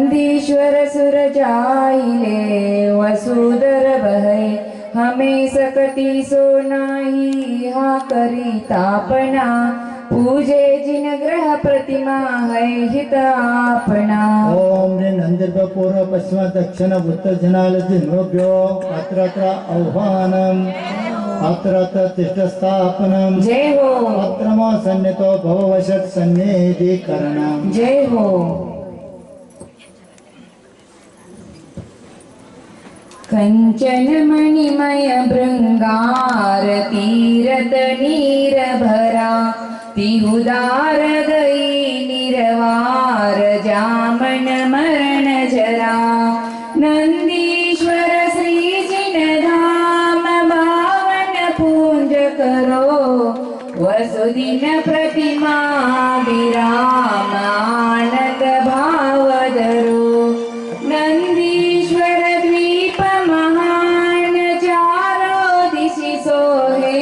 नंदीश्वर सुर जाहिले वसुधर बहै हमें सकती सो नाही हा करी तापना पूजे जिन ग्रह प्रतिमा है हित आपना ओम रे नंदिर्भ पूर्व पश्चिम दक्षिण उत्तर जनालजिन्भ्यो अत्र आह्वानम् अत्र तिष्ठस्थापनम् जय हो अत्रमो सन्नितो भववशत् सन्निधिकरणम् जय हो कंचन मणिमय भृंगार तीरत नीर भरा तिहुदार गई निर्वार जामन मरण जरा नंदीश्वर श्री जिन धाम बावन पूंज करो वसुदिन प्रतिमा विराम आनंद भाव धरो नंदीश्वर द्वीप महान चारो दिशि सोहे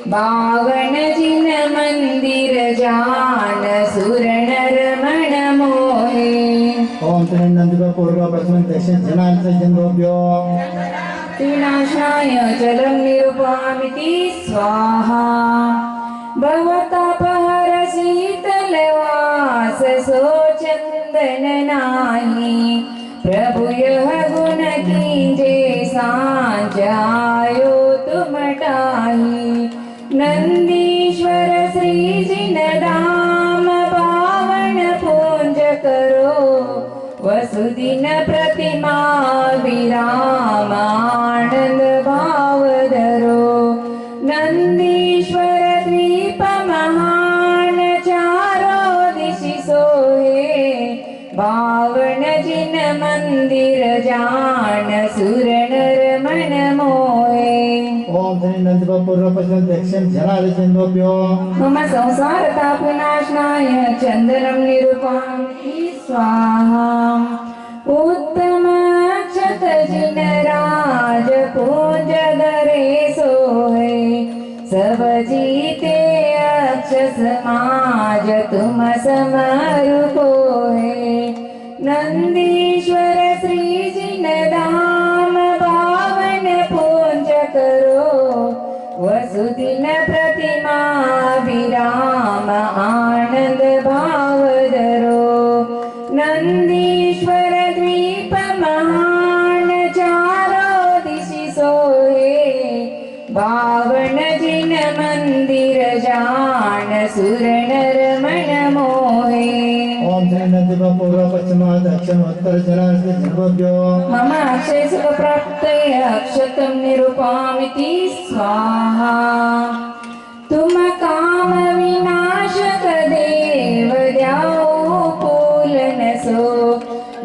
बावन जिन मंदिर जान सुर नर मन मोहे ओम रे नंदिर्भ पूर्व पश्चिम दक्षिण जनालजिन्भ्यो विनाशाय जलं निरुपामिति स्वाहा भवतापहर शीतलवास सो चंदन नाही प्रभु यह गुण कीजे सांझायो तुम टाही नंदीश्वर श्री जिन धाम पावन पूंज करो वसुदिन प्रतिमा विराम आनंद भाव धरो नंदीश्वर द्वीप महान चारो दिशि सोहे बावन जिन मंदिर जान सुर नर मन मोहे ओम रे नंदिर्भ पूर्व पश्चिम दक्षिण जनालजिन्भ्यो मम संसार तापनाशनाय चंदनं निरुपामि स्वाहा उत्तम अक्षत जिन राज पूज धरे सोहे सब जीते अक्ष समाज तुम समरु कोहे नंदीश्वर श्री जिन धाम पावन पूंज करो वसुदिन प्रतिमा विराम आनंद भाव धरो नंदीश्वर द्वीप महान चारो दिशि सोहे बावन जिन मंदिर जान सुर नर मन मोहे ओम रे नंदिर्भ पूर्व पश्चिम दक्षिण उत्तर जनालजिन्भ्यो मम अक्षय सुख प्राप्तये अक्षतं निरुपामिति स्वाहा तुम काम विनाशक देव द्याओ पूलन सो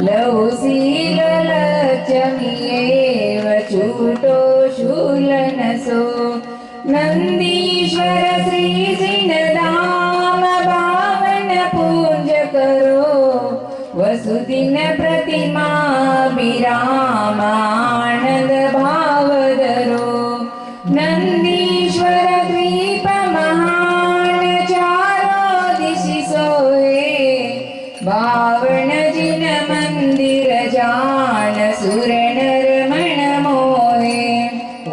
लव सील लचमियेव छूटो शूलन सो नंदीश्वर श्री जिन धाम पावन पूंज करो वसुदिन प्रतिमा विराम आनंद भाव धरो नंदीश्वर द्वीप महान चारो दिशि सोहे बावन जिन मंदिर जान सुर नर मन मोहे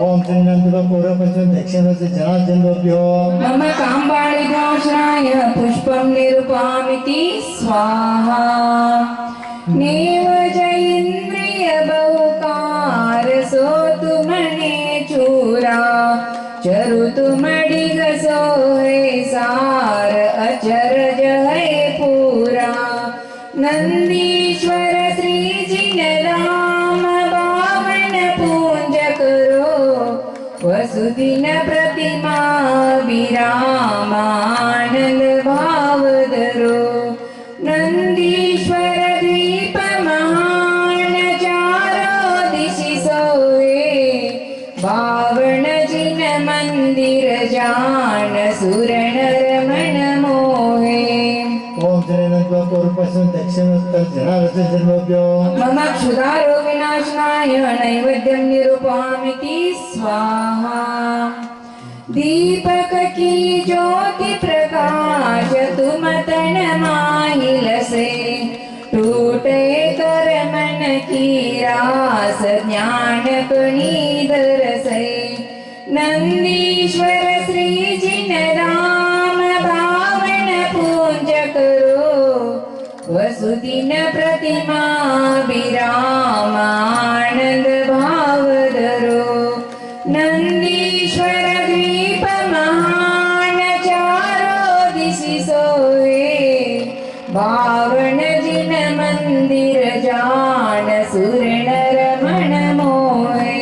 ओम रे नंदिर्भ पूर्व पश्चिम दक्षिण जनालजिन्भ्यो मम काम्बाणि घोषणाय पुष्पं निरुपामिति स्वाहा नेव जयेन्द्रिय बहुकार सो तुमने चूरा चरु तुमडिग सोहे सार अचरज है पूरा नंदीश्वर श्री जिन धाम पावन पूंज करो वसुदिन प्रतिमा विराम आनंद भाव धरो नंदीश्वर द्वीप महान चारो दिशि सोहे बावन जिन मंदिर जान सुर नर मन मोहे ओम रे नंदिर्भ पूर्व पश्चिम दक्षिण उत्तर जनालजिन्भ्यो मम क्षुधारो विनाशनाय नैवेद्यं निरुपामिति स्वाहा दीपक की ज्योति प्रकाश तुम तन माहिल से टूटे कर मन की रास ज्ञान पुनीदर से नंदीश्वर श्री जिन राम भावन पूज करो वसुदिन प्रतिमा विराम आनंद भाव धरो नंदीश्वर द्वीप महान चारों दिशि सोए भावन जिन मंदिर जान सुर नर मन मोहे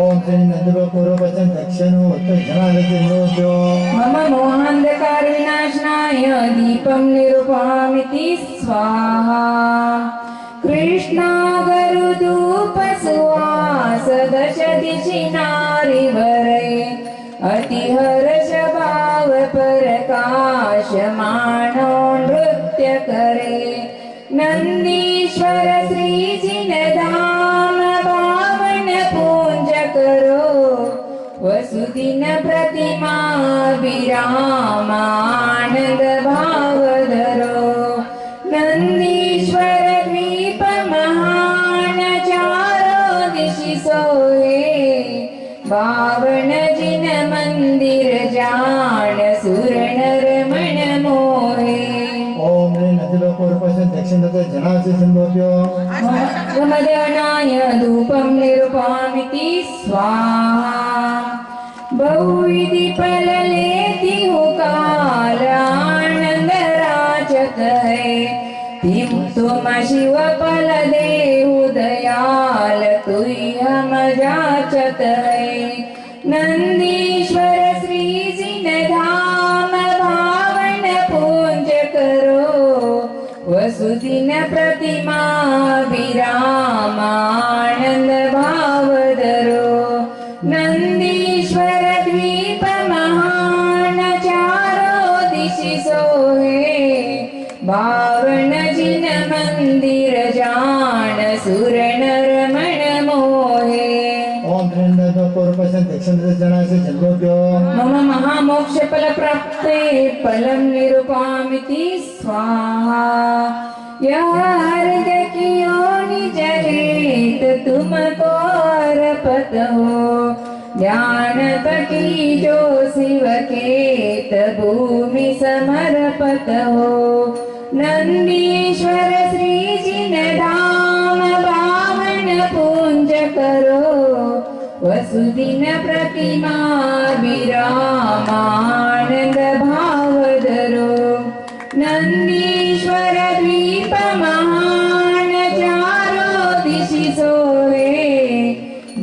ओम श्री नंदगोपूर्वपचन दक्षिणो उत्तर जनार्दनो मम मोहांधकार विनाशनाय दीपं निरूपयामि स्वाहा कृष्णा गरुदूप सुवास दश दिशि नारी वरे अति हर्ष भाव प्रकाश मानो नृत्य करे नंदीश्वर श्री जिन धाम पावन पूज करो वसुदिन प्रतिमा विराम आनंद भाव धरो नंदीश्वर द्वीप महान चारों दिशि सोए पावन जिन मंदिर जान सुर नर मन मोहे ओम श्री नंदगोपूर्वपचन दक्षिणो जनार्दनो मदनाय धूपं निरूपयामि स्वाहा बहुविधि फल लेती हूँ काल आनंद राचक है तुम शिव फल देहु दयाल तुई हम जाचक है नंदीश्वर श्री जिन धाम भावन पूज करो वसुदिन प्रतिमा विराम आनंद भाव धरो नंदीश्वर द्वीप महान चारों दिशि सोहे भावन जिन मंदिर जान सुर नर मन मोहे ओम श्री नंदगोपूर्वपचन दक्षिणो जनार्दनो मम महामोक्ष फल प्राप्ते फलं निरूपयामि स्वाहा यह अर्घ कियो निज हेत तुमको अर्पत हो ध्यान की जो शिव केत भूमि समर्पत हो नंदीश्वर श्री जिन धाम पावन पूज करो वसुदिन प्रतिमा विराम आनंद भाव धरो नंदीश्वर द्वीप महान चारों दिशि सोए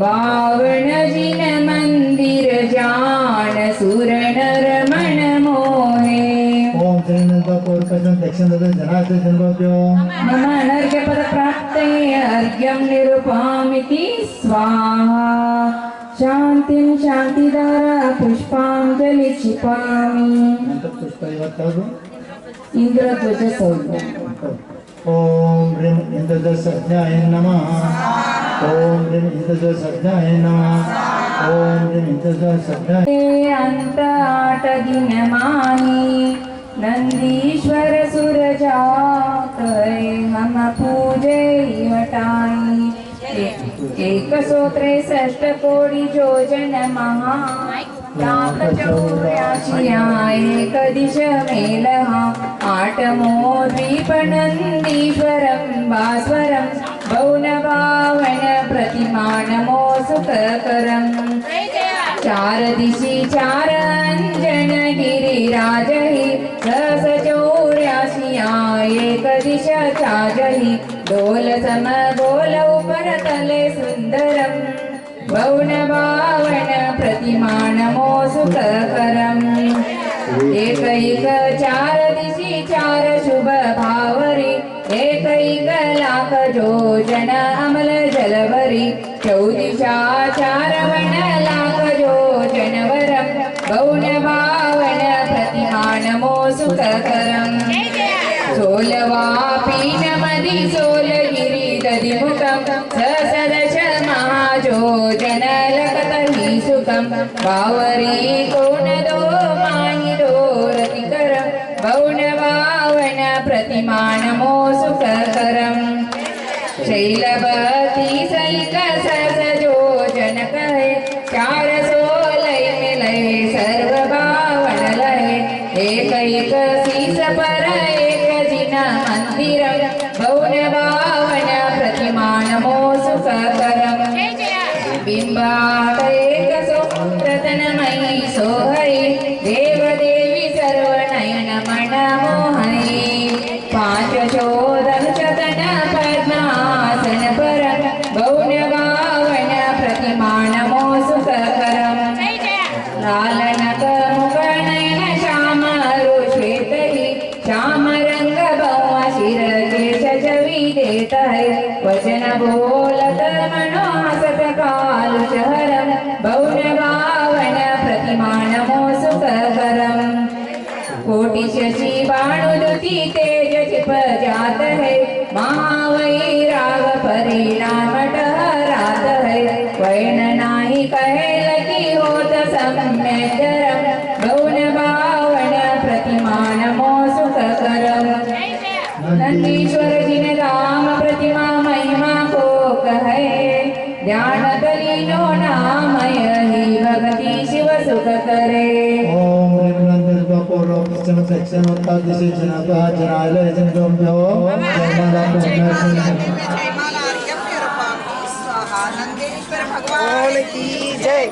बावन जिन मंदिर जान सुर नर मन मोहे ओम श्री नंदगोपूर्वपचन दक्षिणो जनार्दनो मम अनर्घ्य पद प्राप्ते अर्घ्यं निरूपयामि स्वाहा शांतिं शांतिधारा पुष्पांजलि क्षिपामि पुष्प ಇವತ್ತು इंद्रध्वज सौम्य ओम ह्रीं इंद्रजसज्ञाय नमः ओम ह्रीं इंद्रजसज्ञाय नमः ओम ह्रीं इंद्रजसज्ञाय अंत 8 दिन माही नंदीश्वर सुर जातय हम पूजे हटाई 163 कोटि योजन महा लाख 84 एक दिश मेलः आटमो द्वीप नंदीश्वरं भास्वरं भौनभावन प्रतिमा नमो सुखकरम् चार दिशि चार अंजन गिरिराजहि सहस 84 एक दिश चाजहि डोल सम गोल उपर तले सुंदरम भवन भावन प्रतिमा नमो सुखकरम् एकैक चार दिशि चार शुभ भावरि एकैक लाख योजन अमल जलवरि चौदिशा चार वन लाख योजन वरं भवन भावन प्रतिमा नमो सुखकरम् सोलवा पीनमदि सोलगिरि दधिमुखं ससदश महायोजन लकतहि सुखं भावरी कोणदो माहिरो रतिकरं भवन भावन प्रतिमा नमो सुखकरम् सुखकरम् शैलवती सैक सहज जोजन कहे 400 लय मिलय सर्व बावन लय एक एक शीस पर एक जिन मंदिरम भवन बावन प्रतिमा नमो सुखकरम् बिंबात एक सो रतनमयी सोहरी देव देवी सर्व नयन मन मोहरी 5 शोधन चतन पद्मासन पर भवन बावन प्रतिमा नमो सुखकरम् लालनक मुख नयन श्याम श्वेत ही श्याम रंग भवा शिर केश छवि देत है वचन बोलत मनो हसत काल शहरम भवन बावन प्रतिमा नमो सुखकरम् कोटि शशि बाणुदुति तेज छिप जात है महावैराग परिणाम टहरात है वैन नाही कहे लगी होत सम्यक धरम भवन बावन प्रतिमा नमो सुखकरम् नंदीश्वर जिन राम प्रतिमा महिमा को कहे ध्यान दलीनो नामय ही भक्ति शिव सुख करे ओम ह्रीं नंदीश्वर पूर्व पश्चिम दक्षिण उत्तर दिशे जनाभ्यः जनालय जंगम्भ्यो नंदीश्वर भगवान की जय।